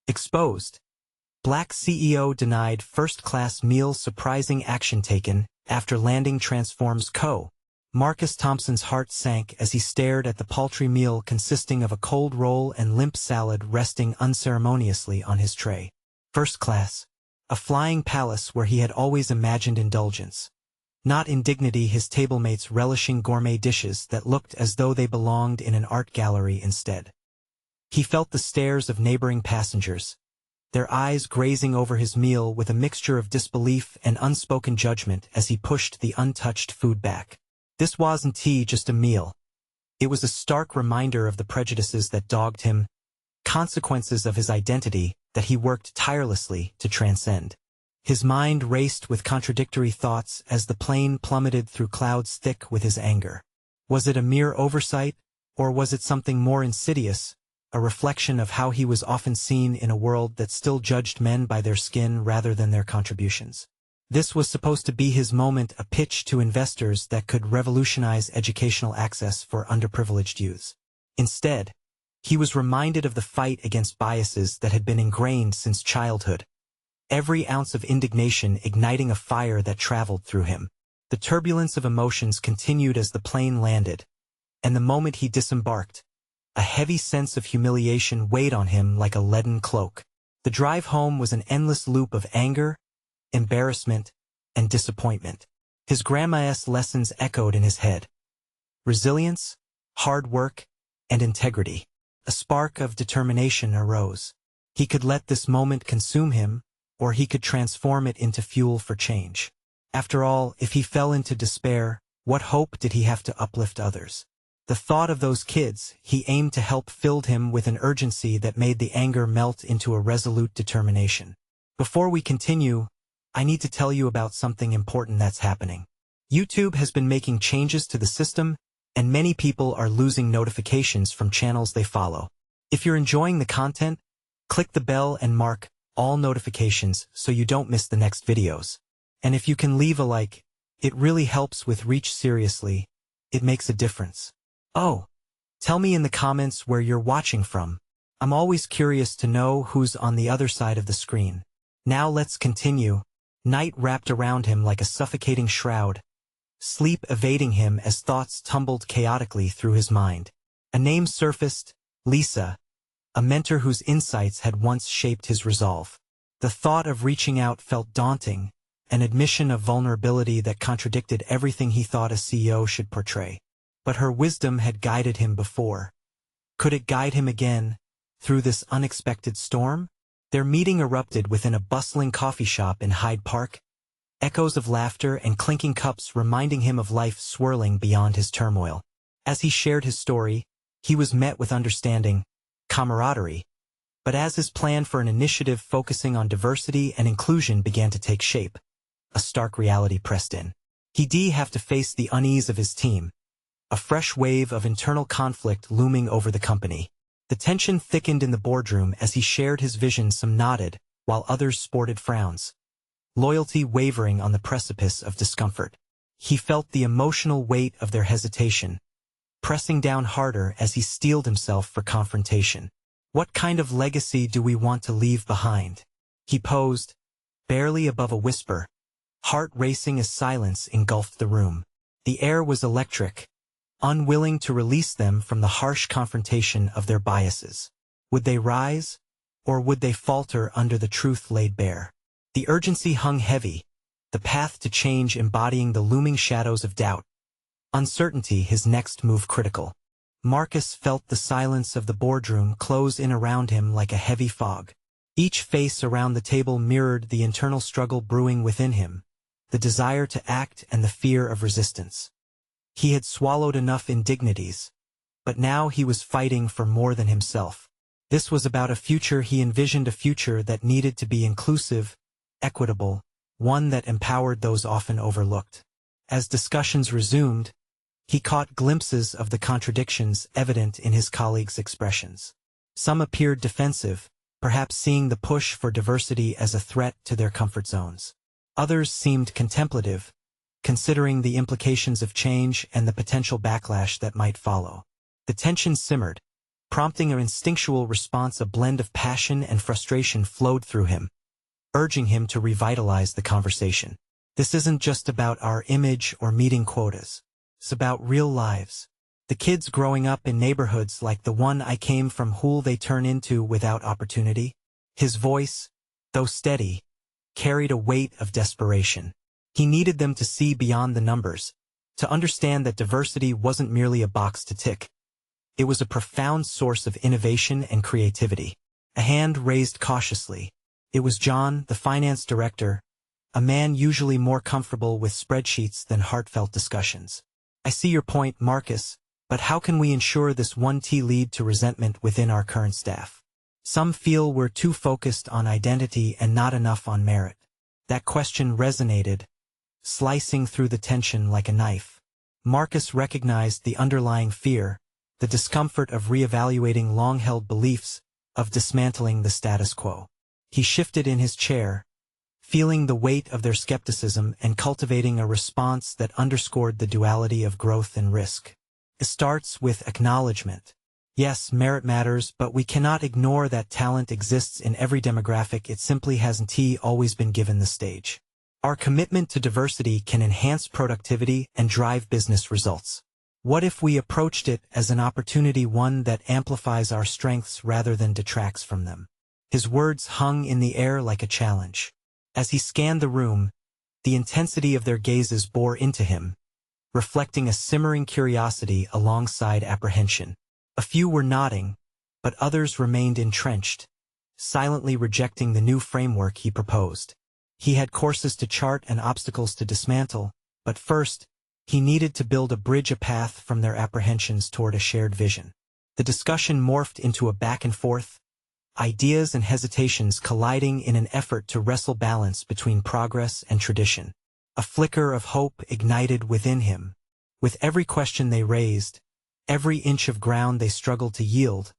Exposed. Black CEO denied first-class meal, surprising action taken after landing transforms Co. Marcus Thompson's heart sank as he stared at the paltry meal consisting of a cold roll and limp salad resting unceremoniously on his tray. First class. A flying palace where he had always imagined indulgence. Not indignity, his tablemates relishing gourmet dishes that looked as though they belonged in an art gallery instead. He felt the stares of neighboring passengers, their eyes grazing over his meal with a mixture of disbelief and unspoken judgment as he pushed the untouched food back. This wasn't just a meal. It was a stark reminder of the prejudices that dogged him, consequences of his identity that he worked tirelessly to transcend. His mind raced with contradictory thoughts as the plane plummeted through clouds thick with his anger. Was it a mere oversight, or was it something more insidious, a reflection of how he was often seen in a world that still judged men by their skin rather than their contributions? This was supposed to be his moment, a pitch to investors that could revolutionize educational access for underprivileged youths. Instead, he was reminded of the fight against biases that had been ingrained since childhood, every ounce of indignation igniting a fire that traveled through him. The turbulence of emotions continued as the plane landed, and the moment he disembarked, a heavy sense of humiliation weighed on him like a leaden cloak. The drive home was an endless loop of anger, embarrassment, and disappointment. His grandma's lessons echoed in his head. Resilience, hard work, and integrity. A spark of determination arose. He could let this moment consume him, or he could transform it into fuel for change. After all, if he fell into despair, what hope did he have to uplift others? The thought of those kids he aimed to help filled him with an urgency that made the anger melt into a resolute determination. Before we continue, I need to tell you about something important that's happening. YouTube has been making changes to the system, and many people are losing notifications from channels they follow. If you're enjoying the content, click the bell and mark all notifications so you don't miss the next videos. And if you can leave a like, it really helps with reach. Seriously, it makes a difference. Oh, tell me in the comments where you're watching from. I'm always curious to know who's on the other side of the screen. Now let's continue. Night wrapped around him like a suffocating shroud, sleep evading him as thoughts tumbled chaotically through his mind. A name surfaced, Lisa, a mentor whose insights had once shaped his resolve. The thought of reaching out felt daunting, an admission of vulnerability that contradicted everything he thought a CEO should portray. But her wisdom had guided him before. Could it guide him again, through this unexpected storm? Their meeting erupted within a bustling coffee shop in Hyde Park, echoes of laughter and clinking cups reminding him of life swirling beyond his turmoil. As he shared his story, he was met with understanding, camaraderie. But as his plan for an initiative focusing on diversity and inclusion began to take shape, a stark reality pressed in. He'd have to face the unease of his team, a fresh wave of internal conflict looming over the company. The tension thickened in the boardroom as he shared his vision. Some nodded, while others sported frowns, loyalty wavering on the precipice of discomfort. He felt the emotional weight of their hesitation, pressing down harder as he steeled himself for confrontation. What kind of legacy do we want to leave behind? He posed, barely above a whisper, heart racing as silence engulfed the room. The air was electric, unwilling to release them from the harsh confrontation of their biases. Would they rise, or would they falter under the truth laid bare? The urgency hung heavy, the path to change embodying the looming shadows of doubt. Uncertainty, his next move critical. Marcus felt the silence of the boardroom close in around him like a heavy fog. Each face around the table mirrored the internal struggle brewing within him, the desire to act and the fear of resistance. He had swallowed enough indignities, but now he was fighting for more than himself. This was about a future he envisioned, a future that needed to be inclusive, equitable, one that empowered those often overlooked. As discussions resumed, he caught glimpses of the contradictions evident in his colleagues' expressions. Some appeared defensive, perhaps seeing the push for diversity as a threat to their comfort zones. Others seemed contemplative, considering the implications of change and the potential backlash that might follow. The tension simmered, Prompting an instinctual response, a blend of passion and frustration flowed through him, urging him to revitalize the conversation. This isn't just about our image or meeting quotas. It's about real lives. The kids growing up in neighborhoods like the one I came from, who'll they turn into without opportunity? His voice, though steady, carried a weight of desperation. He needed them to see beyond the numbers, to understand that diversity wasn't merely a box to tick. It was a profound source of innovation and creativity. A hand raised cautiously. It was John, the finance director, a man usually more comfortable with spreadsheets than heartfelt discussions. I see your point, Marcus, but how can we ensure this won't lead to resentment within our current staff? Some feel we're too focused on identity and not enough on merit. That question resonated, slicing through the tension like a knife. Marcus recognized the underlying fear, the discomfort of reevaluating long-held beliefs, of dismantling the status quo. He shifted in his chair, feeling the weight of their skepticism and cultivating a response that underscored the duality of growth and risk. It starts with acknowledgement. Yes, merit matters, but we cannot ignore that talent exists in every demographic. It simply hasn't always been given the stage. Our commitment to diversity can enhance productivity and drive business results. What if we approached it as an opportunity, one that amplifies our strengths rather than detracts from them? His words hung in the air like a challenge. As he scanned the room, the intensity of their gazes bore into him, reflecting a simmering curiosity alongside apprehension. A few were nodding, but others remained entrenched, silently rejecting the new framework he proposed. He had courses to chart and obstacles to dismantle, but first, he needed to build a bridge, a path from their apprehensions toward a shared vision. The discussion morphed into a back and forth, ideas and hesitations colliding in an effort to wrestle balance between progress and tradition. A flicker of hope ignited within him. With every question they raised, every inch of ground they struggled to yield,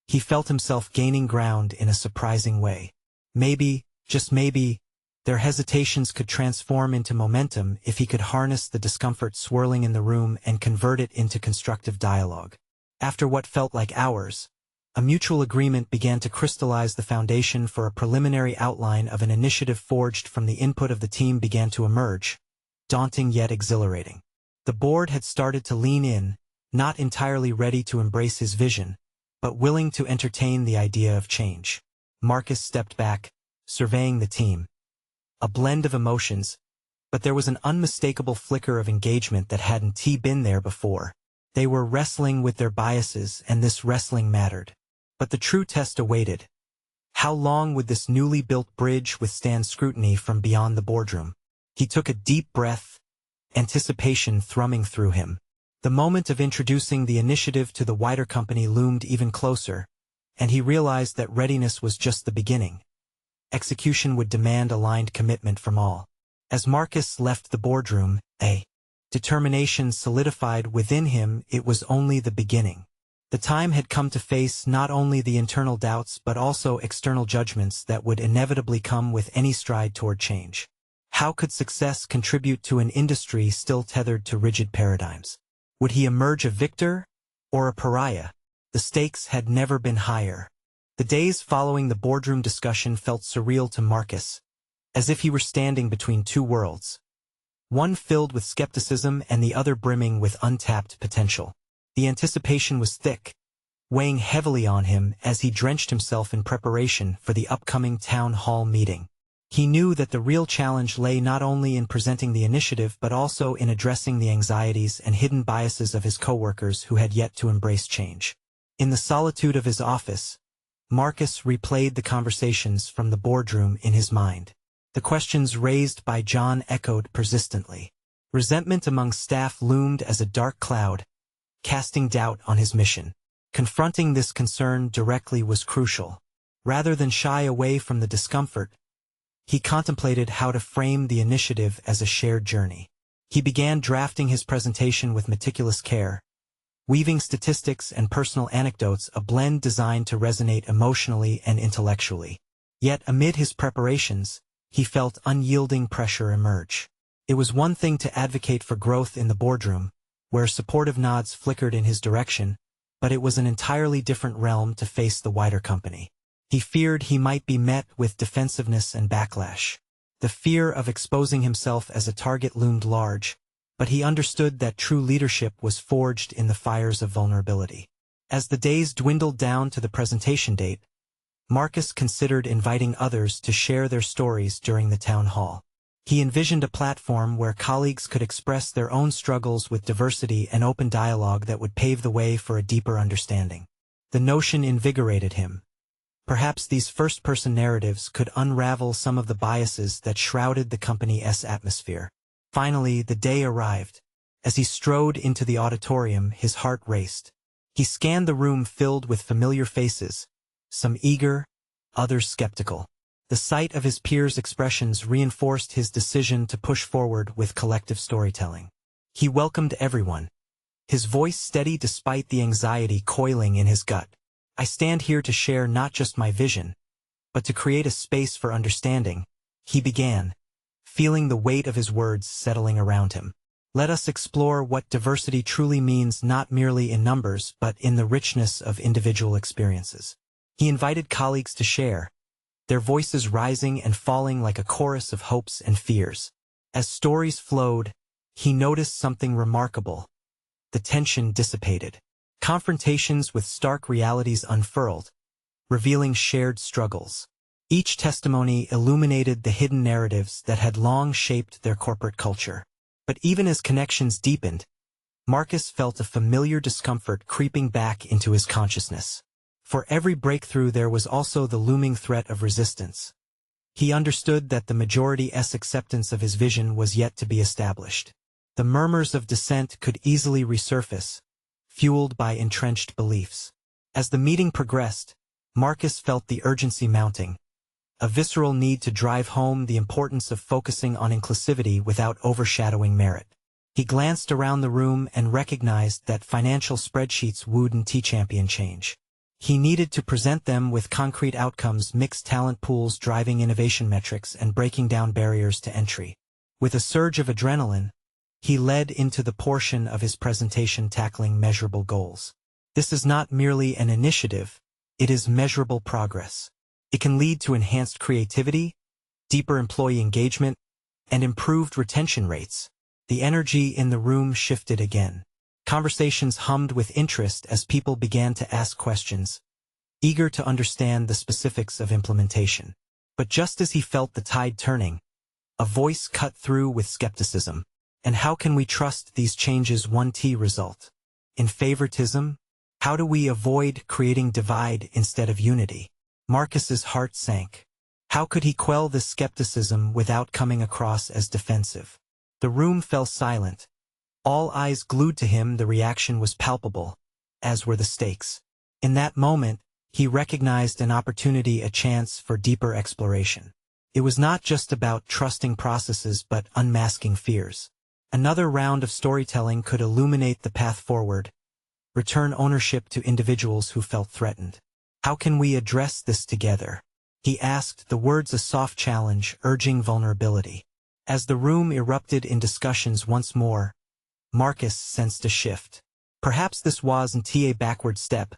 he felt himself gaining ground in a surprising way. Maybe, just maybe, their hesitations could transform into momentum if he could harness the discomfort swirling in the room and convert it into constructive dialogue. After what felt like hours, a mutual agreement began to crystallize. The foundation for a preliminary outline of an initiative forged from the input of the team began to emerge, daunting yet exhilarating. The board had started to lean in, not entirely ready to embrace his vision, but willing to entertain the idea of change. Marcus stepped back, surveying the team. A blend of emotions, but there was an unmistakable flicker of engagement that hadn't been there before. They were wrestling with their biases, and this wrestling mattered. But the true test awaited. How long would this newly built bridge withstand scrutiny from beyond the boardroom? He took a deep breath, anticipation thrumming through him. The moment of introducing the initiative to the wider company loomed even closer, and he realized that readiness was just the beginning. Execution would demand aligned commitment from all. As Marcus left the boardroom, a determination solidified within him. It was only the beginning. The time had come to face not only the internal doubts but also external judgments that would inevitably come with any stride toward change. How could success contribute to an industry still tethered to rigid paradigms? Would he emerge a victor or a pariah? The stakes had never been higher. The days following the boardroom discussion felt surreal to Marcus, as if he were standing between two worlds, one filled with skepticism and the other brimming with untapped potential. The anticipation was thick, weighing heavily on him as he drenched himself in preparation for the upcoming town hall meeting. He knew that the real challenge lay not only in presenting the initiative but also in addressing the anxieties and hidden biases of his coworkers who had yet to embrace change. In the solitude of his office, Marcus replayed the conversations from the boardroom in his mind. The questions raised by John echoed persistently. Resentment among staff loomed as a dark cloud, casting doubt on his mission. Confronting this concern directly was crucial. Rather than shy away from the discomfort, he contemplated how to frame the initiative as a shared journey. He began drafting his presentation with meticulous care, weaving statistics and personal anecdotes, a blend designed to resonate emotionally and intellectually. Yet amid his preparations, he felt unyielding pressure emerge. It was one thing to advocate for growth in the boardroom, where supportive nods flickered in his direction, but it was an entirely different realm to face the wider company. He feared he might be met with defensiveness and backlash. The fear of exposing himself as a target loomed large, but he understood that true leadership was forged in the fires of vulnerability. As the days dwindled down to the presentation date, Marcus considered inviting others to share their stories during the town hall. He envisioned a platform where colleagues could express their own struggles with diversity and open dialogue that would pave the way for a deeper understanding. The notion invigorated him. Perhaps these first-person narratives could unravel some of the biases that shrouded the company's atmosphere. Finally, the day arrived. As he strode into the auditorium, his heart raced. He scanned the room filled with familiar faces, some eager, others skeptical. The sight of his peers' expressions reinforced his decision to push forward with collective storytelling. He welcomed everyone, his voice steady despite the anxiety coiling in his gut. "I stand here to share not just my vision, but to create a space for understanding," he began, feeling the weight of his words settling around him. "Let us explore what diversity truly means, not merely in numbers but in the richness of individual experiences." He invited colleagues to share, their voices rising and falling like a chorus of hopes and fears. As stories flowed, he noticed something remarkable. The tension dissipated. Confrontations with stark realities unfurled, revealing shared struggles. Each testimony illuminated the hidden narratives that had long shaped their corporate culture. But even as connections deepened, Marcus felt a familiar discomfort creeping back into his consciousness. For every breakthrough there was also the looming threat of resistance. He understood that the majority's acceptance of his vision was yet to be established. The murmurs of dissent could easily resurface, fueled by entrenched beliefs. As the meeting progressed, Marcus felt the urgency mounting, a visceral need to drive home the importance of focusing on inclusivity without overshadowing merit. He glanced around the room and recognized that financial spreadsheets wouldn't champion change. He needed to present them with concrete outcomes, mixed talent pools driving innovation metrics and breaking down barriers to entry. With a surge of adrenaline, he led into the portion of his presentation tackling measurable goals. This is not merely an initiative, it is measurable progress. It can lead to enhanced creativity, deeper employee engagement, and improved retention rates. The energy in the room shifted again. Conversations hummed with interest as people began to ask questions, eager to understand the specifics of implementation. But just as he felt the tide turning, a voice cut through with skepticism. "And how can we trust these changes won't result in favoritism? How do we avoid creating divide instead of unity?" Marcus's heart sank. How could he quell this skepticism without coming across as defensive? The room fell silent. All eyes glued to him. The reaction was palpable, as were the stakes. In that moment, he recognized an opportunity, a chance for deeper exploration. It was not just about trusting processes but unmasking fears. Another round of storytelling could illuminate the path forward, return ownership to individuals who felt threatened. "How can we address this together?" he asked, the words a soft challenge, urging vulnerability. As the room erupted in discussions once more, Marcus sensed a shift. Perhaps this wasn't a backward step,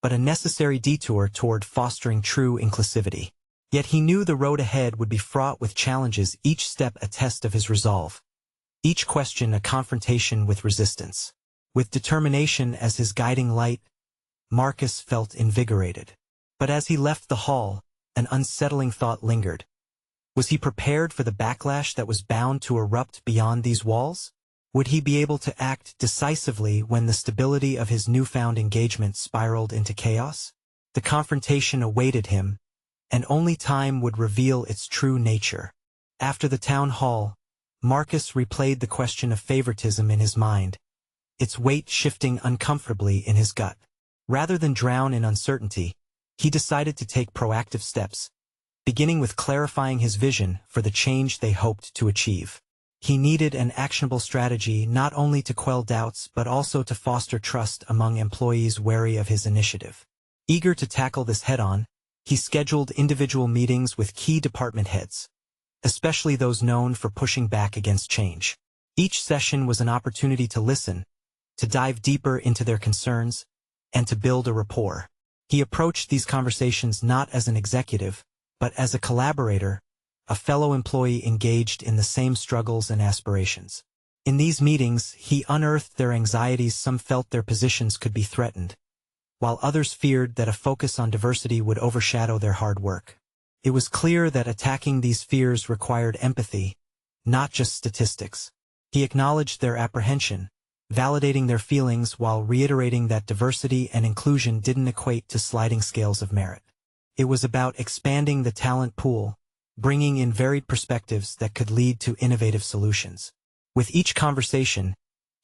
but a necessary detour toward fostering true inclusivity. Yet he knew the road ahead would be fraught with challenges, each step a test of his resolve, each question a confrontation with resistance. With determination as his guiding light, Marcus felt invigorated. But as he left the hall, an unsettling thought lingered. Was he prepared for the backlash that was bound to erupt beyond these walls? Would he be able to act decisively when the stability of his newfound engagement spiraled into chaos? The confrontation awaited him, and only time would reveal its true nature. After the town hall, Marcus replayed the question of favoritism in his mind, its weight shifting uncomfortably in his gut. Rather than drown in uncertainty, he decided to take proactive steps, beginning with clarifying his vision for the change they hoped to achieve. He needed an actionable strategy not only to quell doubts but also to foster trust among employees wary of his initiative. Eager to tackle this head-on, he scheduled individual meetings with key department heads, especially those known for pushing back against change. Each session was an opportunity to listen, to dive deeper into their concerns, and to build a rapport. He approached these conversations not as an executive, but as a collaborator, a fellow employee engaged in the same struggles and aspirations. In these meetings, he unearthed their anxieties. Some felt their positions could be threatened, while others feared that a focus on diversity would overshadow their hard work. It was clear that attacking these fears required empathy, not just statistics. He acknowledged their apprehension, validating their feelings while reiterating that diversity and inclusion didn't equate to sliding scales of merit. It was about expanding the talent pool, bringing in varied perspectives that could lead to innovative solutions. With each conversation,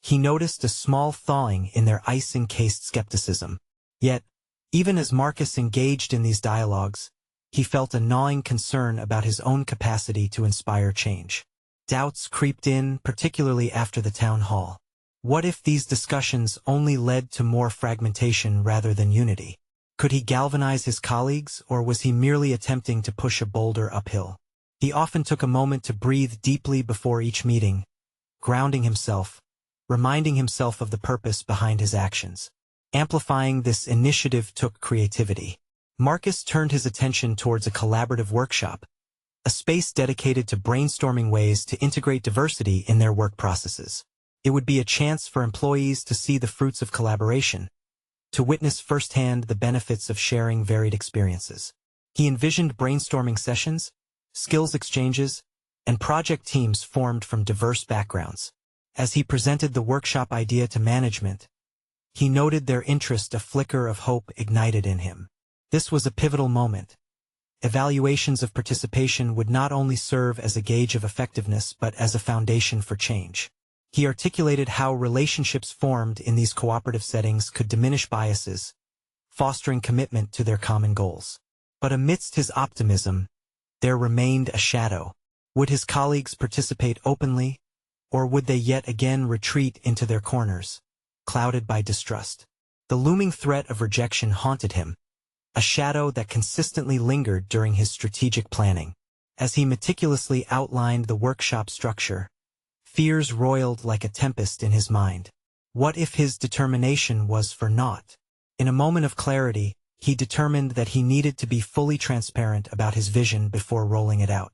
he noticed a small thawing in their ice-encased skepticism. Yet, even as Marcus engaged in these dialogues, he felt a gnawing concern about his own capacity to inspire change. Doubts creeped in, particularly after the town hall. What if these discussions only led to more fragmentation rather than unity? Could he galvanize his colleagues, or was he merely attempting to push a boulder uphill? He often took a moment to breathe deeply before each meeting, grounding himself, reminding himself of the purpose behind his actions. Amplifying this initiative took creativity. Marcus turned his attention towards a collaborative workshop, a space dedicated to brainstorming ways to integrate diversity in their work processes. It would be a chance for employees to see the fruits of collaboration, to witness firsthand the benefits of sharing varied experiences. He envisioned brainstorming sessions, skills exchanges, and project teams formed from diverse backgrounds. As he presented the workshop idea to management, he noted their interest. A flicker of hope ignited in him. This was a pivotal moment. Evaluations of participation would not only serve as a gauge of effectiveness but as a foundation for change. He articulated how relationships formed in these cooperative settings could diminish biases, fostering commitment to their common goals. But amidst his optimism, there remained a shadow. Would his colleagues participate openly, or would they yet again retreat into their corners, clouded by distrust? The looming threat of rejection haunted him, a shadow that consistently lingered during his strategic planning. As he meticulously outlined the workshop structure, fears roiled like a tempest in his mind. What if his determination was for naught? In a moment of clarity, he determined that he needed to be fully transparent about his vision before rolling it out.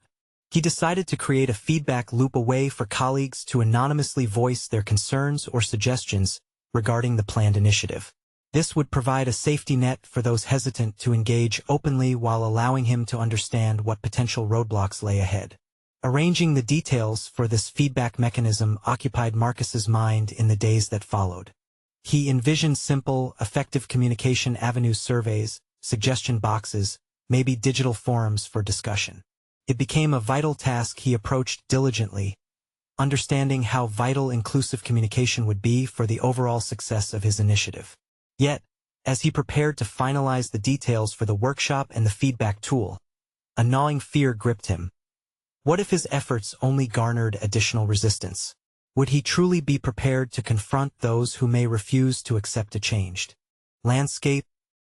He decided to create a feedback loop, a way for colleagues to anonymously voice their concerns or suggestions regarding the planned initiative. This would provide a safety net for those hesitant to engage openly while allowing him to understand what potential roadblocks lay ahead. Arranging the details for this feedback mechanism occupied Marcus's mind in the days that followed. He envisioned simple, effective communication avenues: surveys, suggestion boxes, maybe digital forums for discussion. It became a vital task he approached diligently, understanding how vital inclusive communication would be for the overall success of his initiative. Yet, as he prepared to finalize the details for the workshop and the feedback tool, a gnawing fear gripped him. What if his efforts only garnered additional resistance? Would he truly be prepared to confront those who may refuse to accept a changed landscape?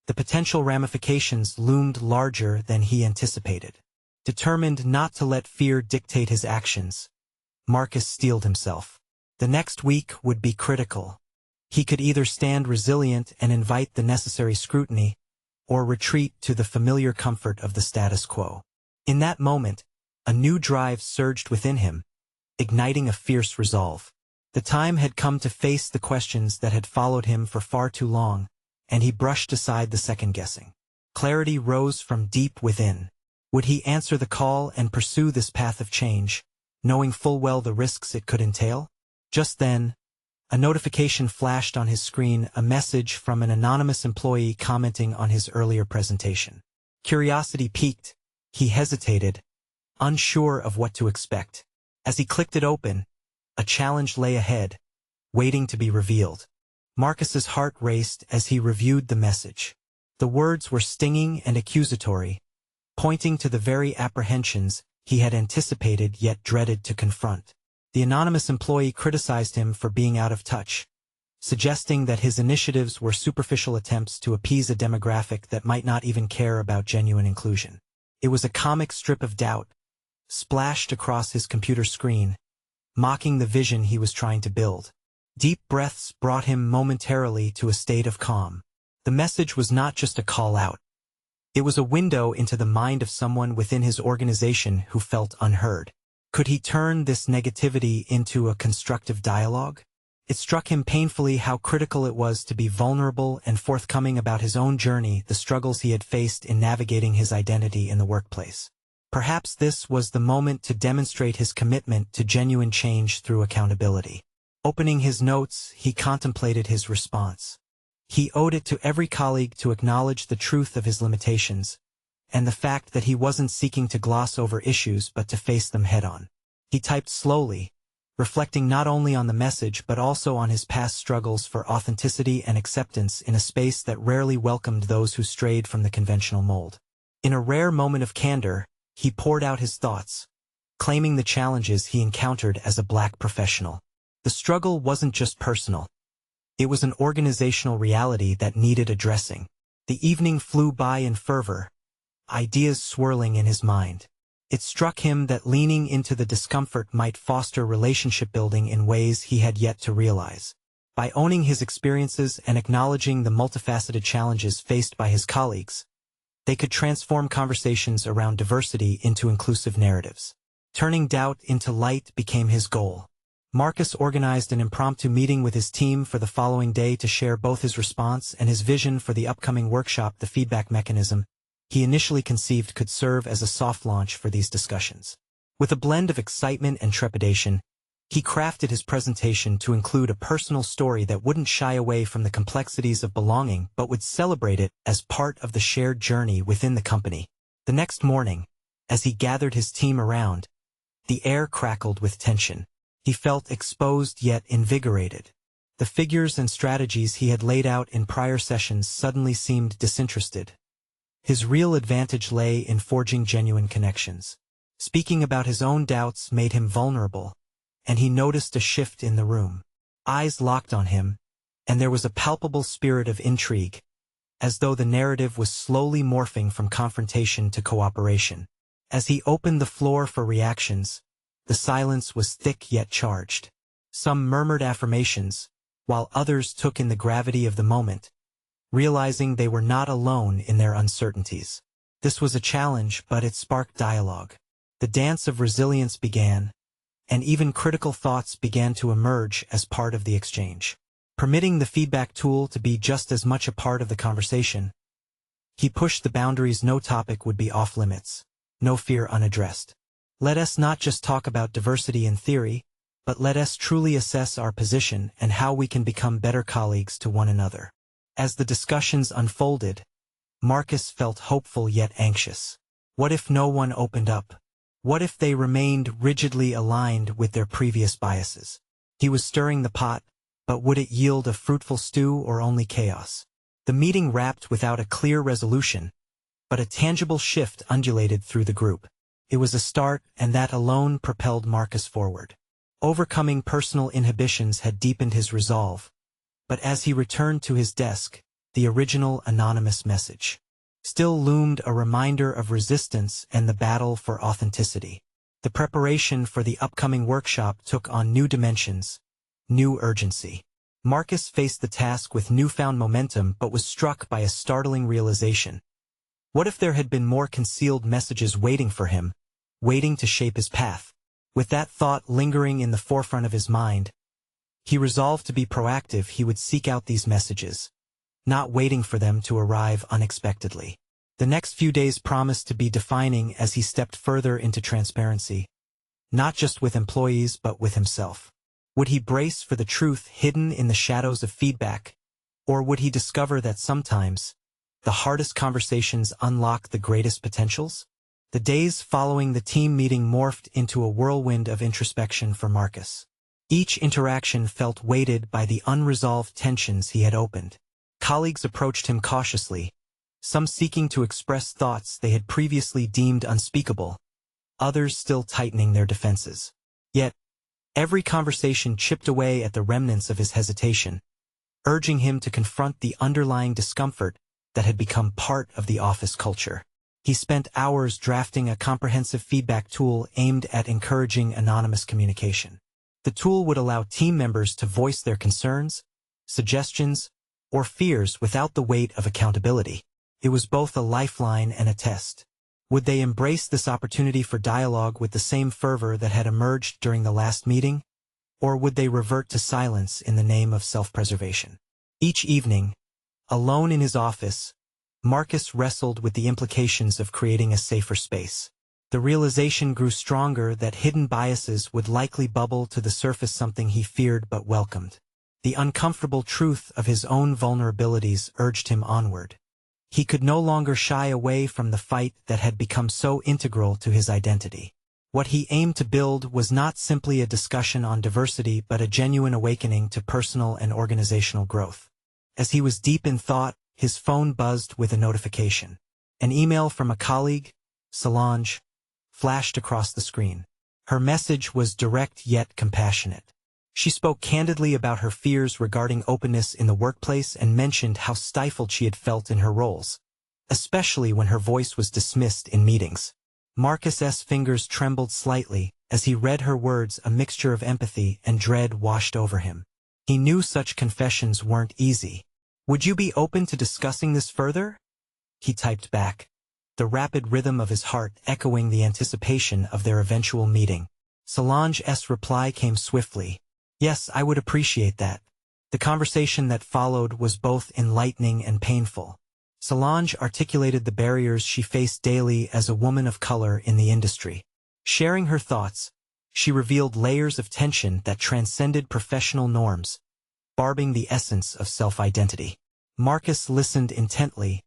The potential ramifications loomed larger than he anticipated. Determined not to let fear dictate his actions, Marcus steeled himself. The next week would be critical. He could either stand resilient and invite the necessary scrutiny, or retreat to the familiar comfort of the status quo. In that moment, a new drive surged within him, igniting a fierce resolve. The time had come to face the questions that had followed him for far too long, and he brushed aside the second-guessing. Clarity rose from deep within. Would he answer the call and pursue this path of change, knowing full well the risks it could entail? Just then, a notification flashed on his screen, a message from an anonymous employee commenting on his earlier presentation. Curiosity piqued. He hesitated, unsure of what to expect. As he clicked it open, a challenge lay ahead, waiting to be revealed. Marcus's heart raced as he reviewed the message. The words were stinging and accusatory, pointing to the very apprehensions he had anticipated yet dreaded to confront. The anonymous employee criticized him for being out of touch, suggesting that his initiatives were superficial attempts to appease a demographic that might not even care about genuine inclusion. It was a comic strip of doubt, splashed across his computer screen, mocking the vision he was trying to build. Deep breaths brought him momentarily to a state of calm. The message was not just a call out. It was a window into the mind of someone within his organization who felt unheard. Could he turn this negativity into a constructive dialogue? It struck him painfully how critical it was to be vulnerable and forthcoming about his own journey, the struggles he had faced in navigating his identity in the workplace. Perhaps this was the moment to demonstrate his commitment to genuine change through accountability. Opening his notes, he contemplated his response. He owed it to every colleague to acknowledge the truth of his limitations, and the fact that he wasn't seeking to gloss over issues but to face them head-on. He typed slowly, reflecting not only on the message but also on his past struggles for authenticity and acceptance in a space that rarely welcomed those who strayed from the conventional mold. In a rare moment of candor, he poured out his thoughts, claiming the challenges he encountered as a Black professional. The struggle wasn't just personal. It was an organizational reality that needed addressing. The evening flew by in fervor, ideas swirling in his mind. It struck him that leaning into the discomfort might foster relationship building in ways he had yet to realize. By owning his experiences and acknowledging the multifaceted challenges faced by his colleagues, they could transform conversations around diversity into inclusive narratives. Turning doubt into light became his goal. Marcus organized an impromptu meeting with his team for the following day to share both his response and his vision for the upcoming workshop. The feedback mechanism he initially conceived could serve as a soft launch for these discussions. With a blend of excitement and trepidation, he crafted his presentation to include a personal story that wouldn't shy away from the complexities of belonging but would celebrate it as part of the shared journey within the company. The next morning, as he gathered his team around, the air crackled with tension. He felt exposed yet invigorated. The figures and strategies he had laid out in prior sessions suddenly seemed disinterested. His real advantage lay in forging genuine connections. Speaking about his own doubts made him vulnerable, and he noticed a shift in the room. Eyes locked on him, and there was a palpable spirit of intrigue, as though the narrative was slowly morphing from confrontation to cooperation. As he opened the floor for reactions, the silence was thick yet charged. Some murmured affirmations, while others took in the gravity of the moment, realizing they were not alone in their uncertainties. This was a challenge, but it sparked dialogue. The dance of resilience began, and even critical thoughts began to emerge as part of the exchange. Permitting the feedback tool to be just as much a part of the conversation, he pushed the boundaries. No topic would be off-limits, no fear unaddressed. Let us not just talk about diversity in theory, but let us truly assess our position and how we can become better colleagues to one another. As the discussions unfolded, Marcus felt hopeful yet anxious. What if no one opened up? What if they remained rigidly aligned with their previous biases? He was stirring the pot, but would it yield a fruitful stew or only chaos? The meeting wrapped without a clear resolution, but a tangible shift undulated through the group. It was a start, and that alone propelled Marcus forward. Overcoming personal inhibitions had deepened his resolve, but as he returned to his desk, the original anonymous message still loomed, a reminder of resistance and the battle for authenticity. The preparation for the upcoming workshop took on new dimensions, new urgency. Marcus faced the task with newfound momentum but was struck by a startling realization. What if there had been more concealed messages waiting for him, waiting to shape his path? With that thought lingering in the forefront of his mind, he resolved to be proactive. He would seek out these messages, not waiting for them to arrive unexpectedly. The next few days promised to be defining as he stepped further into transparency, not just with employees but with himself. Would he brace for the truth hidden in the shadows of feedback, or would he discover that sometimes the hardest conversations unlock the greatest potentials? The days following the team meeting morphed into a whirlwind of introspection for Marcus. Each interaction felt weighted by the unresolved tensions he had opened. Colleagues approached him cautiously, some seeking to express thoughts they had previously deemed unspeakable, others still tightening their defenses. Yet, every conversation chipped away at the remnants of his hesitation, urging him to confront the underlying discomfort that had become part of the office culture. He spent hours drafting a comprehensive feedback tool aimed at encouraging anonymous communication. The tool would allow team members to voice their concerns, suggestions, or fears without the weight of accountability. It was both a lifeline and a test. Would they embrace this opportunity for dialogue with the same fervor that had emerged during the last meeting? Or would they revert to silence in the name of self-preservation? Each evening, alone in his office, Marcus wrestled with the implications of creating a safer space. The realization grew stronger that hidden biases would likely bubble to the surface, something he feared but welcomed. The uncomfortable truth of his own vulnerabilities urged him onward. He could no longer shy away from the fight that had become so integral to his identity. What he aimed to build was not simply a discussion on diversity but a genuine awakening to personal and organizational growth. As he was deep in thought, his phone buzzed with a notification. An email from a colleague, Solange, flashed across the screen. Her message was direct yet compassionate. She spoke candidly about her fears regarding openness in the workplace and mentioned how stifled she had felt in her roles, especially when her voice was dismissed in meetings. Marcus's fingers trembled slightly as he read her words. A mixture of empathy and dread washed over him. He knew such confessions weren't easy. "Would you be open to discussing this further?" he typed back, the rapid rhythm of his heart echoing the anticipation of their eventual meeting. Solange's reply came swiftly. "Yes, I would appreciate that." The conversation that followed was both enlightening and painful. Solange articulated the barriers she faced daily as a woman of color in the industry. Sharing her thoughts, she revealed layers of tension that transcended professional norms, barbing the essence of self-identity. Marcus listened intently,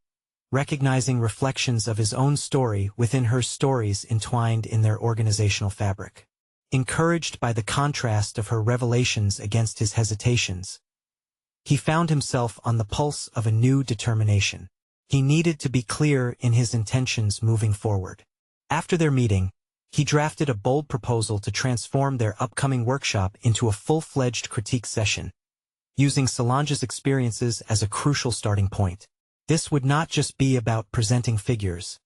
recognizing reflections of his own story within her stories entwined in their organizational fabric. Encouraged by the contrast of her revelations against his hesitations, he found himself on the pulse of a new determination. He needed to be clear in his intentions moving forward. After their meeting, he drafted a bold proposal to transform their upcoming workshop into a full-fledged critique session, using Solange's experiences as a crucial starting point. This would not just be about presenting figures.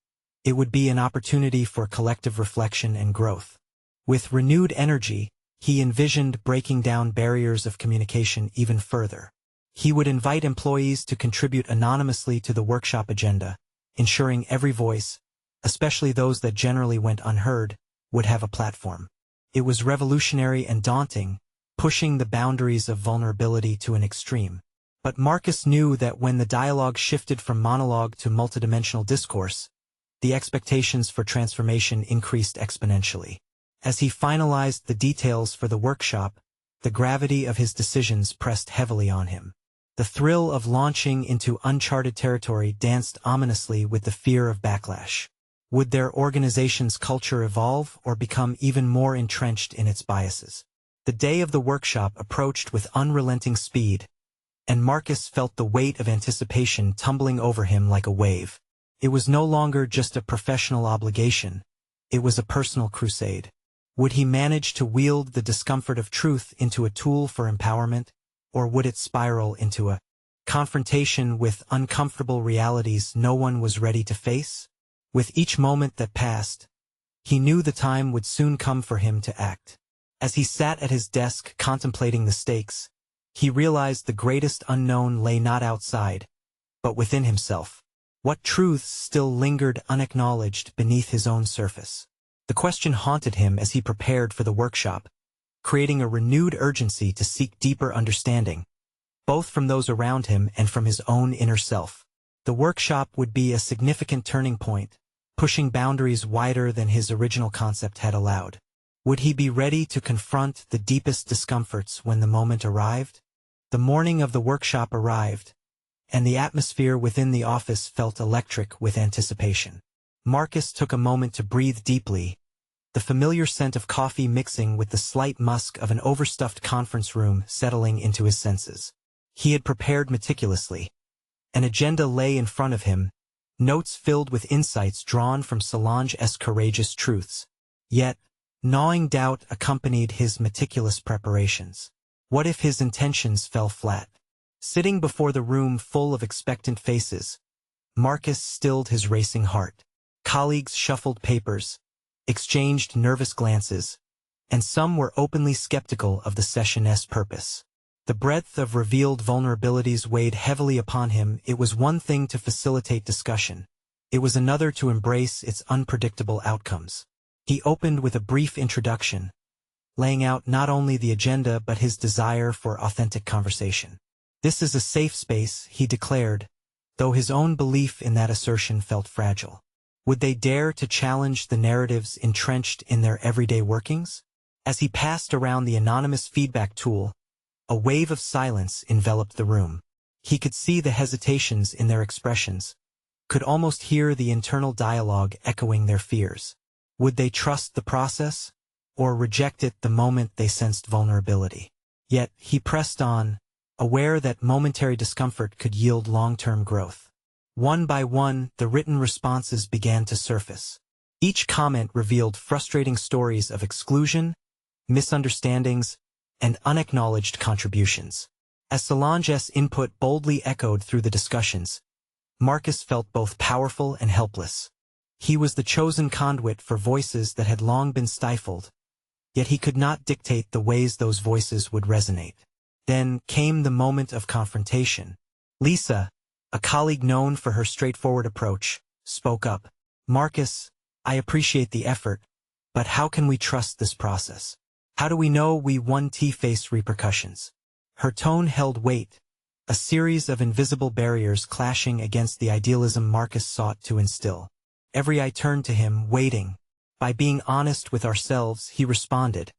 It would be an opportunity for collective reflection and growth. With renewed energy, he envisioned breaking down barriers of communication even further. He would invite employees to contribute anonymously to the workshop agenda, ensuring every voice, especially those that generally went unheard, would have a platform. It was revolutionary and daunting, pushing the boundaries of vulnerability to an extreme. But Marcus knew that when the dialogue shifted from monologue to multidimensional discourse, the expectations for transformation increased exponentially. As he finalized the details for the workshop, the gravity of his decisions pressed heavily on him. The thrill of launching into uncharted territory danced ominously with the fear of backlash. Would their organization's culture evolve or become even more entrenched in its biases? The day of the workshop approached with unrelenting speed, and Marcus felt the weight of anticipation tumbling over him like a wave. It was no longer just a professional obligation, it was a personal crusade. Would he manage to wield the discomfort of truth into a tool for empowerment, or would it spiral into a confrontation with uncomfortable realities no one was ready to face? With each moment that passed, he knew the time would soon come for him to act. As he sat at his desk contemplating the stakes, he realized the greatest unknown lay not outside, but within himself. What truths still lingered unacknowledged beneath his own surface? The question haunted him as he prepared for the workshop, creating a renewed urgency to seek deeper understanding, both from those around him and from his own inner self. The workshop would be a significant turning point, pushing boundaries wider than his original concept had allowed. Would he be ready to confront the deepest discomforts when the moment arrived? The morning of the workshop arrived, and the atmosphere within the office felt electric with anticipation. Marcus took a moment to breathe deeply, the familiar scent of coffee mixing with the slight musk of an overstuffed conference room settling into his senses. He had prepared meticulously. An agenda lay in front of him, notes filled with insights drawn from Solange's courageous truths. Yet, gnawing doubt accompanied his meticulous preparations. What if his intentions fell flat? Sitting before the room full of expectant faces, Marcus stilled his racing heart. Colleagues shuffled papers, exchanged nervous glances, and some were openly skeptical of the session's purpose. The breadth of revealed vulnerabilities weighed heavily upon him. It was one thing to facilitate discussion. It was another to embrace its unpredictable outcomes. He opened with a brief introduction, laying out not only the agenda but his desire for authentic conversation. "This is a safe space," he declared, though his own belief in that assertion felt fragile. Would they dare to challenge the narratives entrenched in their everyday workings? As he passed around the anonymous feedback tool, a wave of silence enveloped the room. He could see the hesitations in their expressions, could almost hear the internal dialogue echoing their fears. Would they trust the process, or reject it the moment they sensed vulnerability? Yet, he pressed on, aware that momentary discomfort could yield long-term growth. One by one, the written responses began to surface. Each comment revealed frustrating stories of exclusion, misunderstandings, and unacknowledged contributions. As Solange's input boldly echoed through the discussions, Marcus felt both powerful and helpless. He was the chosen conduit for voices that had long been stifled, yet he could not dictate the ways those voices would resonate. Then came the moment of confrontation. Lisa, a colleague known for her straightforward approach, spoke up. "Marcus, I appreciate the effort, but how can we trust this process? How do we know we won't face repercussions?" Her tone held weight, a series of invisible barriers clashing against the idealism Marcus sought to instill. Every eye turned to him, waiting. By being honest with ourselves, he responded,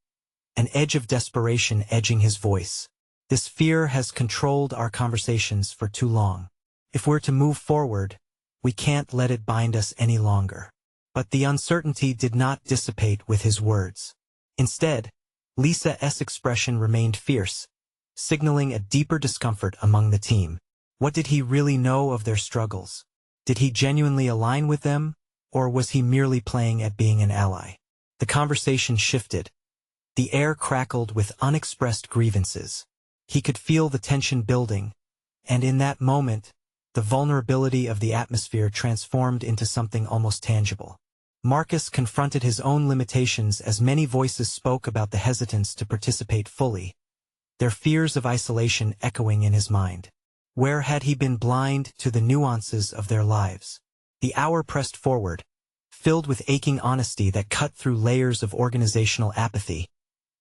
an edge of desperation edging his voice. "This fear has controlled our conversations for too long. If we're to move forward, we can't let it bind us any longer." But the uncertainty did not dissipate with his words. Instead, Lisa's expression remained fierce, signaling a deeper discomfort among the team. What did he really know of their struggles? Did he genuinely align with them, or was he merely playing at being an ally? The conversation shifted. The air crackled with unexpressed grievances. He could feel the tension building, and in that moment, the vulnerability of the atmosphere transformed into something almost tangible. Marcus confronted his own limitations as many voices spoke about the hesitance to participate fully, their fears of isolation echoing in his mind. Where had he been blind to the nuances of their lives? The hour pressed forward, filled with aching honesty that cut through layers of organizational apathy.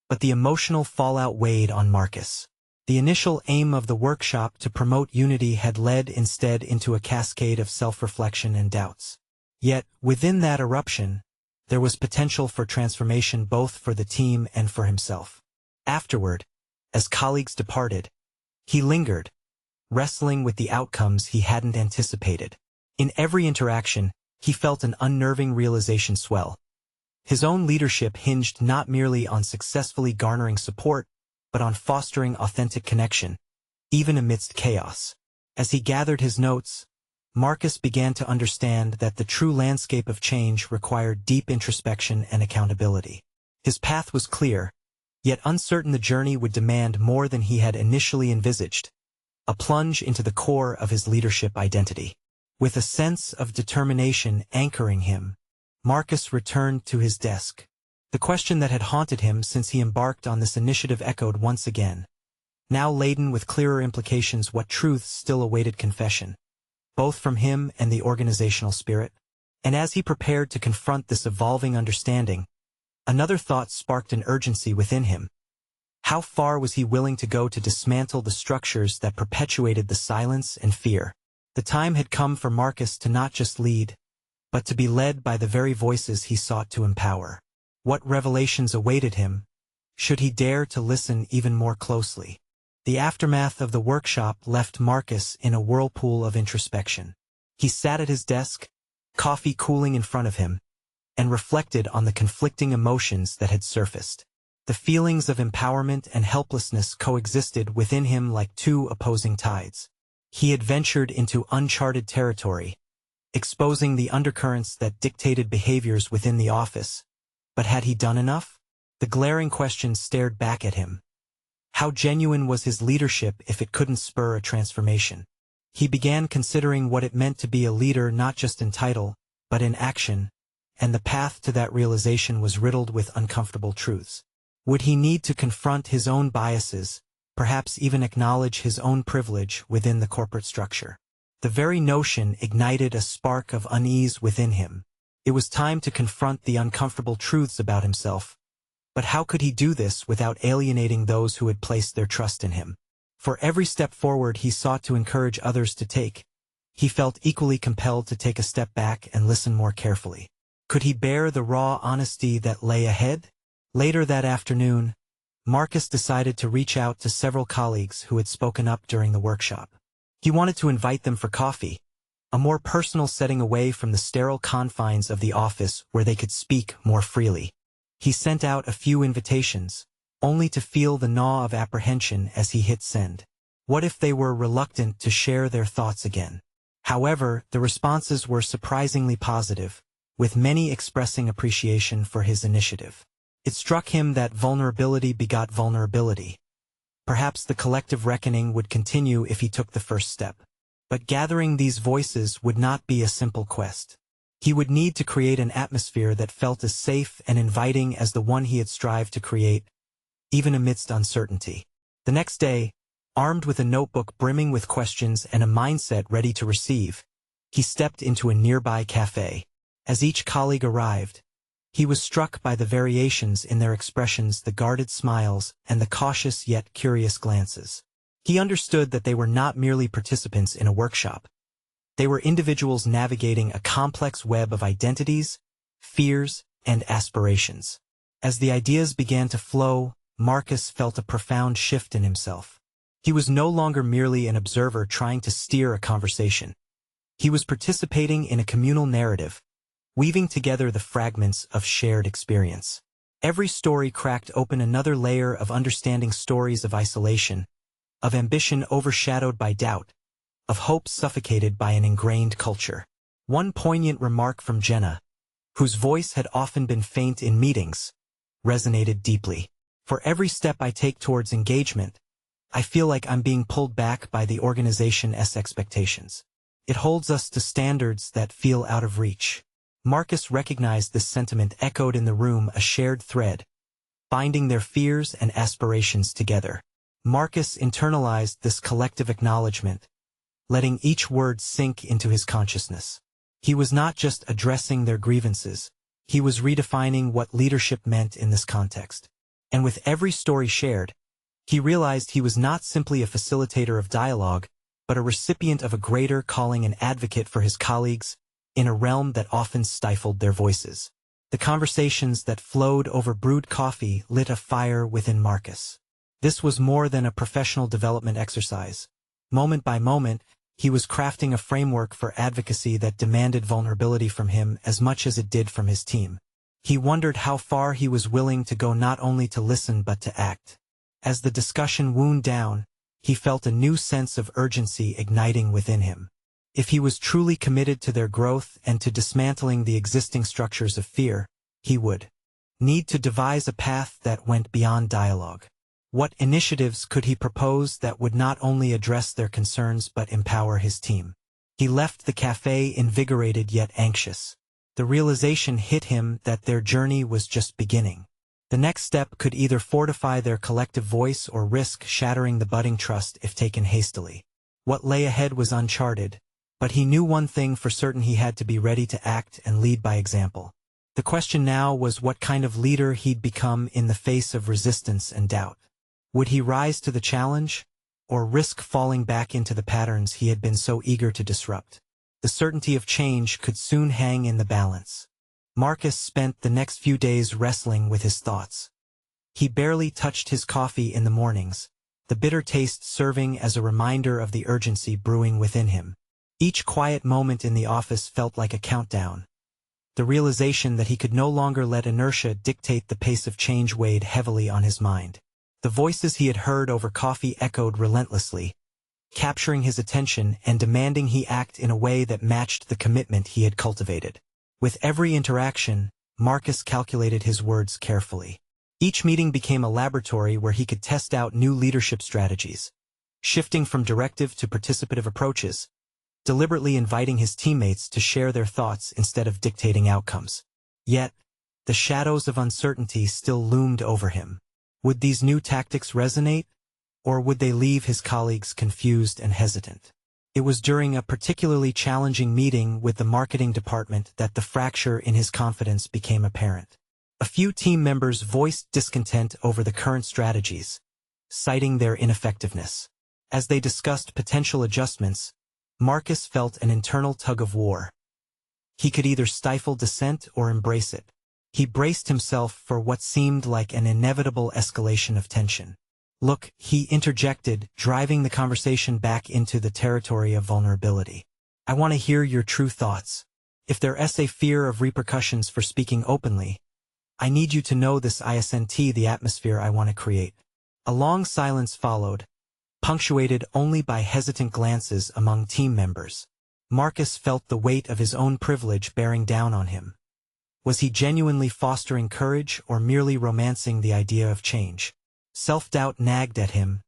But the emotional fallout weighed on Marcus. The initial aim of the workshop to promote unity had led instead into a cascade of self-reflection and doubts. Yet, within that eruption, there was potential for transformation both for the team and for himself. Afterward, as colleagues departed, he lingered, wrestling with the outcomes he hadn't anticipated. In every interaction, he felt an unnerving realization swell. His own leadership hinged not merely on successfully garnering support, but on fostering authentic connection, even amidst chaos. As he gathered his notes, Marcus began to understand that the true landscape of change required deep introspection and accountability. His path was clear, yet uncertain the journey would demand more than he had initially envisaged, a plunge into the core of his leadership identity. With a sense of determination anchoring him, Marcus returned to his desk. The question that had haunted him since he embarked on this initiative echoed once again, now laden with clearer implications. What truths still awaited confession, both from him and the organizational spirit? And as he prepared to confront this evolving understanding, another thought sparked an urgency within him. How far was he willing to go to dismantle the structures that perpetuated the silence and fear? The time had come for Marcus to not just lead, but to be led by the very voices he sought to empower. What revelations awaited him, should he dare to listen even more closely? The aftermath of the workshop left Marcus in a whirlpool of introspection. He sat at his desk, coffee cooling in front of him, and reflected on the conflicting emotions that had surfaced. The feelings of empowerment and helplessness coexisted within him like two opposing tides. He had ventured into uncharted territory, exposing the undercurrents that dictated behaviors within the office. But had he done enough? The glaring question stared back at him. How genuine was his leadership if it couldn't spur a transformation? He began considering what it meant to be a leader not just in title, but in action, and the path to that realization was riddled with uncomfortable truths. Would he need to confront his own biases, perhaps even acknowledge his own privilege within the corporate structure. The very notion ignited a spark of unease within him. It was time to confront the uncomfortable truths about himself. But how could he do this without alienating those who had placed their trust in him? For every step forward he sought to encourage others to take, he felt equally compelled to take a step back and listen more carefully. Could he bear the raw honesty that lay ahead? Later that afternoon, Marcus decided to reach out to several colleagues who had spoken up during the workshop. He wanted to invite them for coffee, a more personal setting away from the sterile confines of the office where they could speak more freely. He sent out a few invitations, only to feel the gnaw of apprehension as he hit send. What if they were reluctant to share their thoughts again? However, the responses were surprisingly positive, with many expressing appreciation for his initiative. It struck him that vulnerability begot vulnerability. Perhaps the collective reckoning would continue if he took the first step. But gathering these voices would not be a simple quest. He would need to create an atmosphere that felt as safe and inviting as the one he had strived to create, even amidst uncertainty. The next day, armed with a notebook brimming with questions and a mindset ready to receive, he stepped into a nearby cafe. As each colleague arrived, he was struck by the variations in their expressions, the guarded smiles, and the cautious yet curious glances. He understood that they were not merely participants in a workshop. They were individuals navigating a complex web of identities, fears, and aspirations. As the ideas began to flow, Marcus felt a profound shift in himself. He was no longer merely an observer trying to steer a conversation. He was participating in a communal narrative, weaving together the fragments of shared experience. Every story cracked open another layer of understanding, stories of isolation, of ambition overshadowed by doubt, of hope suffocated by an ingrained culture. One poignant remark from Jenna, whose voice had often been faint in meetings, resonated deeply. For every step I take towards engagement, I feel like I'm being pulled back by the organization's expectations. It holds us to standards that feel out of reach. Marcus recognized this sentiment echoed in the room, a shared thread, binding their fears and aspirations together. Marcus internalized this collective acknowledgement, letting each word sink into his consciousness. He was not just addressing their grievances, he was redefining what leadership meant in this context. And with every story shared, he realized he was not simply a facilitator of dialogue, but a recipient of a greater calling, an advocate for his colleagues, in a realm that often stifled their voices. The conversations that flowed over brewed coffee lit a fire within Marcus. This was more than a professional development exercise. Moment by moment, he was crafting a framework for advocacy that demanded vulnerability from him as much as it did from his team. He wondered how far he was willing to go, not only to listen but to act. As the discussion wound down, he felt a new sense of urgency igniting within him. If he was truly committed to their growth and to dismantling the existing structures of fear, he would need to devise a path that went beyond dialogue. What initiatives could he propose that would not only address their concerns but empower his team? He left the cafe invigorated yet anxious. The realization hit him that their journey was just beginning. The next step could either fortify their collective voice or risk shattering the budding trust if taken hastily. What lay ahead was uncharted, but he knew one thing for certain: he had to be ready to act and lead by example. The question now was what kind of leader he'd become in the face of resistance and doubt. Would he rise to the challenge, or risk falling back into the patterns he had been so eager to disrupt? The certainty of change could soon hang in the balance. Marcus spent the next few days wrestling with his thoughts. He barely touched his coffee in the mornings, the bitter taste serving as a reminder of the urgency brewing within him. Each quiet moment in the office felt like a countdown. The realization that he could no longer let inertia dictate the pace of change weighed heavily on his mind. The voices he had heard over coffee echoed relentlessly, capturing his attention and demanding he act in a way that matched the commitment he had cultivated. With every interaction, Marcus calculated his words carefully. Each meeting became a laboratory where he could test out new leadership strategies, shifting from directive to participative approaches, deliberately inviting his teammates to share their thoughts instead of dictating outcomes. Yet, the shadows of uncertainty still loomed over him. Would these new tactics resonate, Or would they leave his colleagues confused and hesitant? It was during a particularly challenging meeting with the marketing department that the fracture in his confidence became apparent. A few team members voiced discontent over the current strategies, citing their ineffectiveness. As they discussed potential adjustments, Marcus felt an internal tug-of-war. He could either stifle dissent or embrace it. He braced himself for what seemed like an inevitable escalation of tension. "Look," he interjected, driving the conversation back into the territory of vulnerability. "I want to hear your true thoughts. If there's a fear of repercussions for speaking openly, I need you to know this isn't the atmosphere I want to create." A long silence followed, punctuated only by hesitant glances among team members. Marcus felt the weight of his own privilege bearing down on him. Was he genuinely fostering courage or merely romancing the idea of change? Self-doubt nagged at him,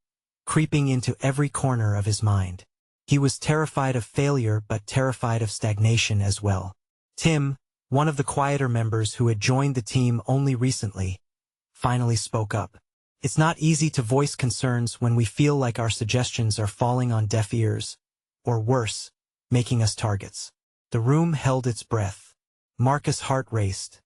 creeping into every corner of his mind. He was terrified of failure but terrified of stagnation as well. Tim, one of the quieter members who had joined the team only recently, finally spoke up. "It's not easy to voice concerns when we feel like our suggestions are falling on deaf ears, or worse, making us targets." The room held its breath. Marcus' heart raced.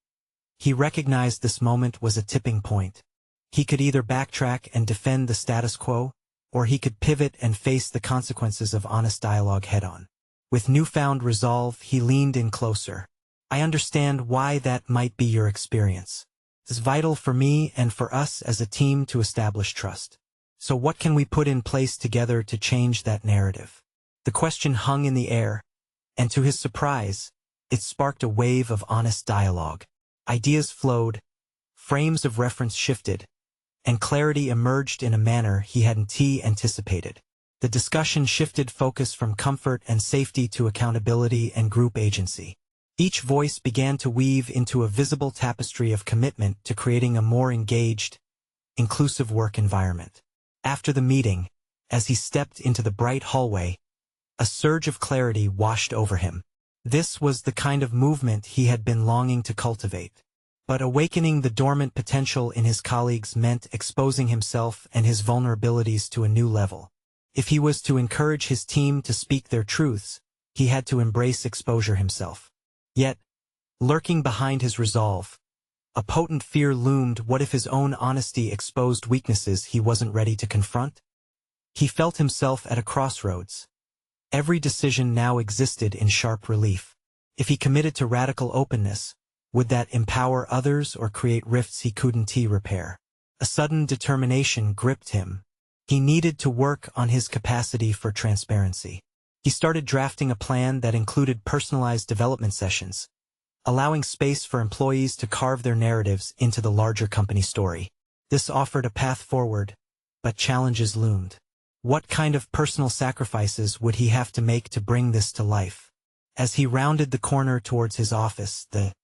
He recognized this moment was a tipping point. He could either backtrack and defend the status quo, or he could pivot and face the consequences of honest dialogue head-on. With newfound resolve, he leaned in closer. "I understand why that might be your experience. It's vital for me and for us as a team to establish trust. So what can we put in place together to change that narrative?" The question hung in the air, and to his surprise, it sparked a wave of honest dialogue. Ideas flowed, frames of reference shifted, and clarity emerged in a manner he hadn't anticipated. The discussion shifted focus from comfort and safety to accountability and group agency. Each voice began to weave into a visible tapestry of commitment to creating a more engaged, inclusive work environment. After the meeting, as he stepped into the bright hallway, a surge of clarity washed over him. This was the kind of movement he had been longing to cultivate. But awakening the dormant potential in his colleagues meant exposing himself and his vulnerabilities to a new level. If he was to encourage his team to speak their truths, he had to embrace exposure himself. Yet, lurking behind his resolve, a potent fear loomed. What if his own honesty exposed weaknesses he wasn't ready to confront? He felt himself at a crossroads. Every decision now existed in sharp relief. If he committed to radical openness, would that empower others or create rifts he couldn't repair? A sudden determination gripped him. He needed to work on his capacity for transparency. He started drafting a plan that included personalized development sessions, allowing space for employees to carve their narratives into the larger company story. This offered a path forward, but challenges loomed. What kind of personal sacrifices would he have to make to bring this to life? As he rounded the corner towards his office, the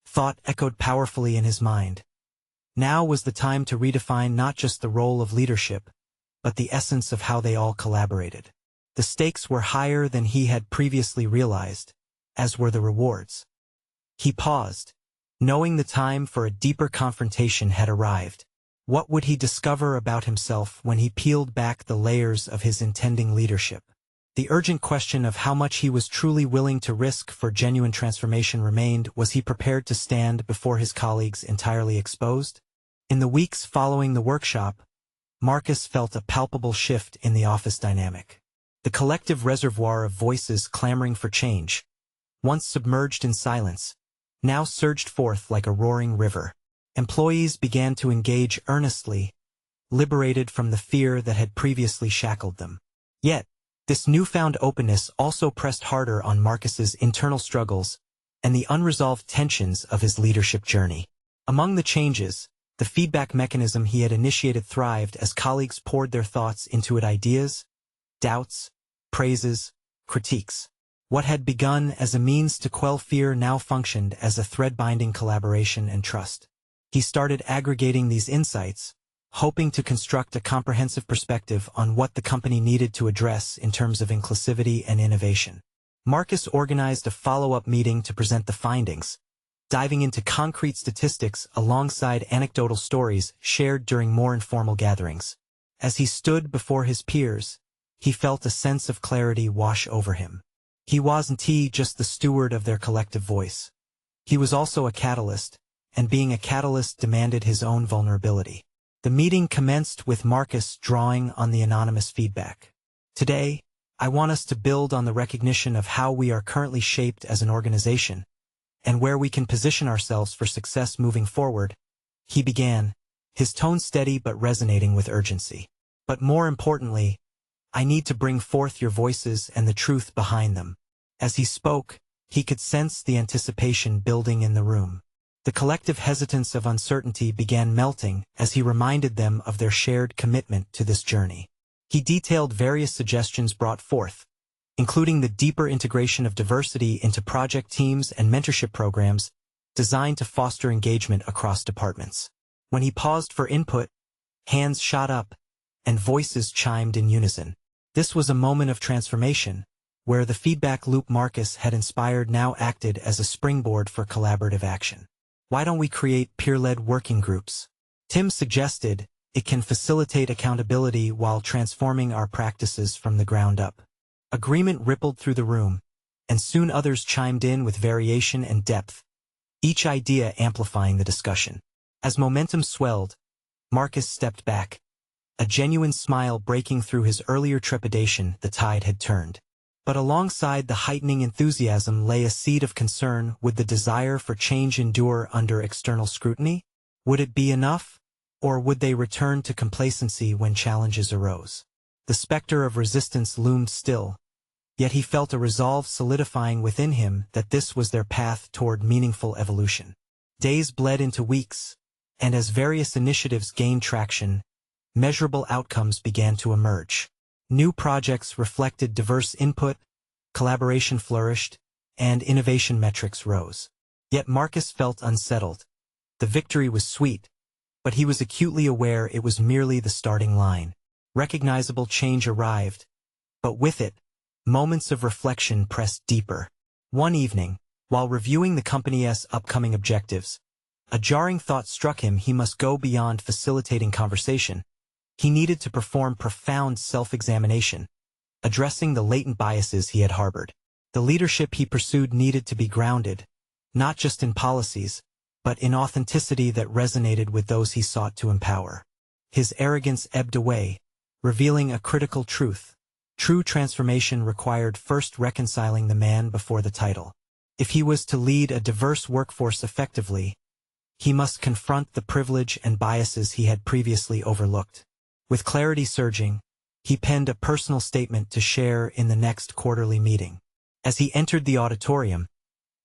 thought echoed powerfully in his mind. Now was the time to redefine not just the role of leadership, but the essence of how they all collaborated. The stakes were higher than he had previously realized, as were the rewards. He paused, knowing the time for a deeper confrontation had arrived. What would he discover about himself when he peeled back the layers of his intending leadership? The urgent question of how much he was truly willing to risk for genuine transformation remained. Was he prepared to stand before his colleagues entirely exposed? In the weeks following the workshop, Marcus felt a palpable shift in the office dynamic. The collective reservoir of voices clamoring for change, once submerged in silence, now surged forth like a roaring river. Employees began to engage earnestly, liberated from the fear that had previously shackled them. Yet, this newfound openness also pressed harder on Marcus's internal struggles and the unresolved tensions of his leadership journey. Among the changes, the feedback mechanism he had initiated thrived as colleagues poured their thoughts into it: ideas, doubts, praises, critiques. What had begun as a means to quell fear now functioned as a thread binding collaboration and trust. He started aggregating these insights, hoping to construct a comprehensive perspective on what the company needed to address in terms of inclusivity and innovation. Marcus organized a follow-up meeting to present the findings, diving into concrete statistics alongside anecdotal stories shared during more informal gatherings. As he stood before his peers, he felt a sense of clarity wash over him. He wasn't just the steward of their collective voice. He was also a catalyst, and being a catalyst demanded his own vulnerability. The meeting commenced with Marcus drawing on the anonymous feedback. Today, I want us to build on the recognition of how we are currently shaped as an organization, and where we can position ourselves for success moving forward, he began, his tone steady but resonating with urgency. But more importantly, I need to bring forth your voices and the truth behind them. As he spoke, he could sense the anticipation building in the room. The collective hesitance of uncertainty began melting as he reminded them of their shared commitment to this journey. He detailed various suggestions brought forth, including the deeper integration of diversity into project teams and mentorship programs designed to foster engagement across departments. When he paused for input, hands shot up, and voices chimed in unison. This was a moment of transformation, where the feedback loop Marcus had inspired now acted as a springboard for collaborative action. Why don't we create peer-led working groups? Tim suggested. It can facilitate accountability while transforming our practices from the ground up. Agreement rippled through the room, and soon others chimed in with variation and depth, each idea amplifying the discussion. As momentum swelled, Marcus stepped back, a genuine smile breaking through his earlier trepidation. The tide had turned. But alongside the heightening enthusiasm lay a seed of concern. Would the desire for change endure under external scrutiny? Would it be enough? Or would they return to complacency when challenges arose? The specter of resistance loomed still, yet he felt a resolve solidifying within him that this was their path toward meaningful evolution. Days bled into weeks, and as various initiatives gained traction, measurable outcomes began to emerge. New projects reflected diverse input, collaboration flourished, and innovation metrics rose. Yet Marcus felt unsettled. The victory was sweet, but he was acutely aware it was merely the starting line. Recognizable change arrived, but with it, moments of reflection pressed deeper. One evening, while reviewing the company's upcoming objectives, a jarring thought struck him. He must go beyond facilitating conversation. He needed to perform profound self-examination, addressing the latent biases he had harbored. The leadership he pursued needed to be grounded, not just in policies, but in authenticity that resonated with those he sought to empower. His arrogance ebbed away, revealing a critical truth. True transformation required first reconciling the man before the title. If he was to lead a diverse workforce effectively, he must confront the privilege and biases he had previously overlooked. With clarity surging, he penned a personal statement to share in the next quarterly meeting. As he entered the auditorium,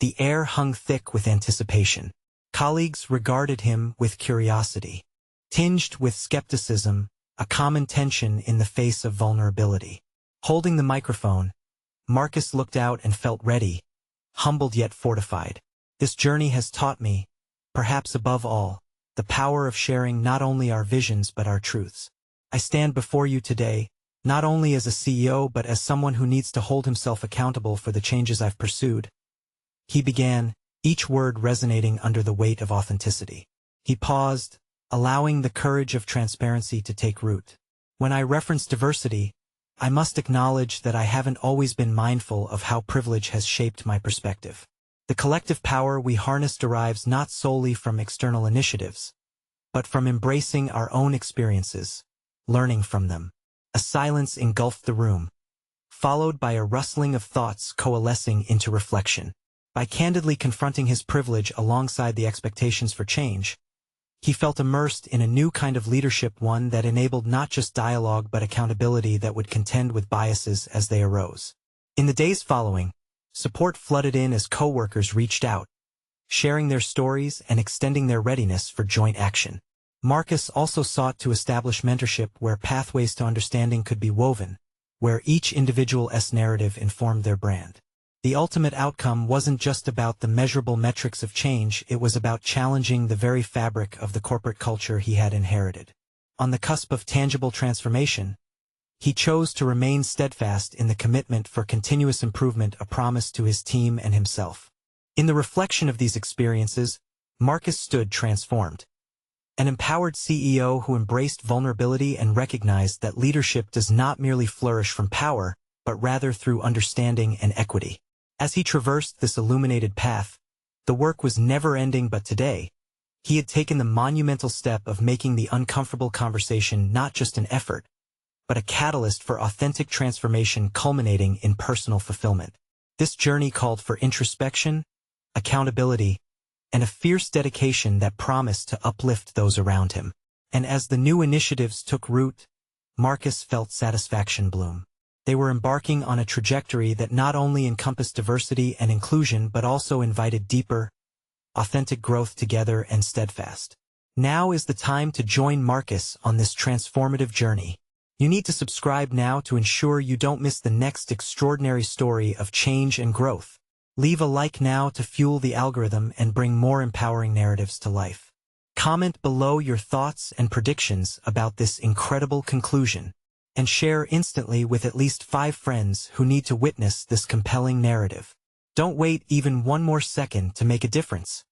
the air hung thick with anticipation. Colleagues regarded him with curiosity, tinged with skepticism, a common tension in the face of vulnerability. Holding the microphone, Marcus looked out and felt ready, humbled yet fortified. This journey has taught me, perhaps above all, the power of sharing not only our visions but our truths. I stand before you today, not only as a CEO but as someone who needs to hold himself accountable for the changes I've pursued. He began, each word resonating under the weight of authenticity. He paused, allowing the courage of transparency to take root. When I reference diversity, I must acknowledge that I haven't always been mindful of how privilege has shaped my perspective. The collective power we harness derives not solely from external initiatives, but from embracing our own experiences, learning from them. A silence engulfed the room, followed by a rustling of thoughts coalescing into reflection. By candidly confronting his privilege alongside the expectations for change, he felt immersed in a new kind of leadership, one that enabled not just dialogue but accountability that would contend with biases as they arose. In the days following, support flooded in as co-workers reached out, sharing their stories and extending their readiness for joint action. Marcus also sought to establish mentorship where pathways to understanding could be woven, where each individual's narrative informed their brand. The ultimate outcome wasn't just about the measurable metrics of change, it was about challenging the very fabric of the corporate culture he had inherited. On the cusp of tangible transformation, he chose to remain steadfast in the commitment for continuous improvement, a promise to his team and himself. In the reflection of these experiences, Marcus stood transformed. An empowered CEO who embraced vulnerability and recognized that leadership does not merely flourish from power, but rather through understanding and equity. As he traversed this illuminated path, the work was never-ending, but today, he had taken the monumental step of making the uncomfortable conversation not just an effort, but a catalyst for authentic transformation culminating in personal fulfillment. This journey called for introspection, accountability, and a fierce dedication that promised to uplift those around him. And as the new initiatives took root, Marcus felt satisfaction bloom. They were embarking on a trajectory that not only encompassed diversity and inclusion but also invited deeper, authentic growth together and steadfast. Now is the time to join Marcus on this transformative journey. You need to subscribe now to ensure you don't miss the next extraordinary story of change and growth. Leave a like now to fuel the algorithm and bring more empowering narratives to life. Comment below your thoughts and predictions about this incredible conclusion, and share instantly with at least 5 friends who need to witness this compelling narrative. Don't wait even one more second to make a difference.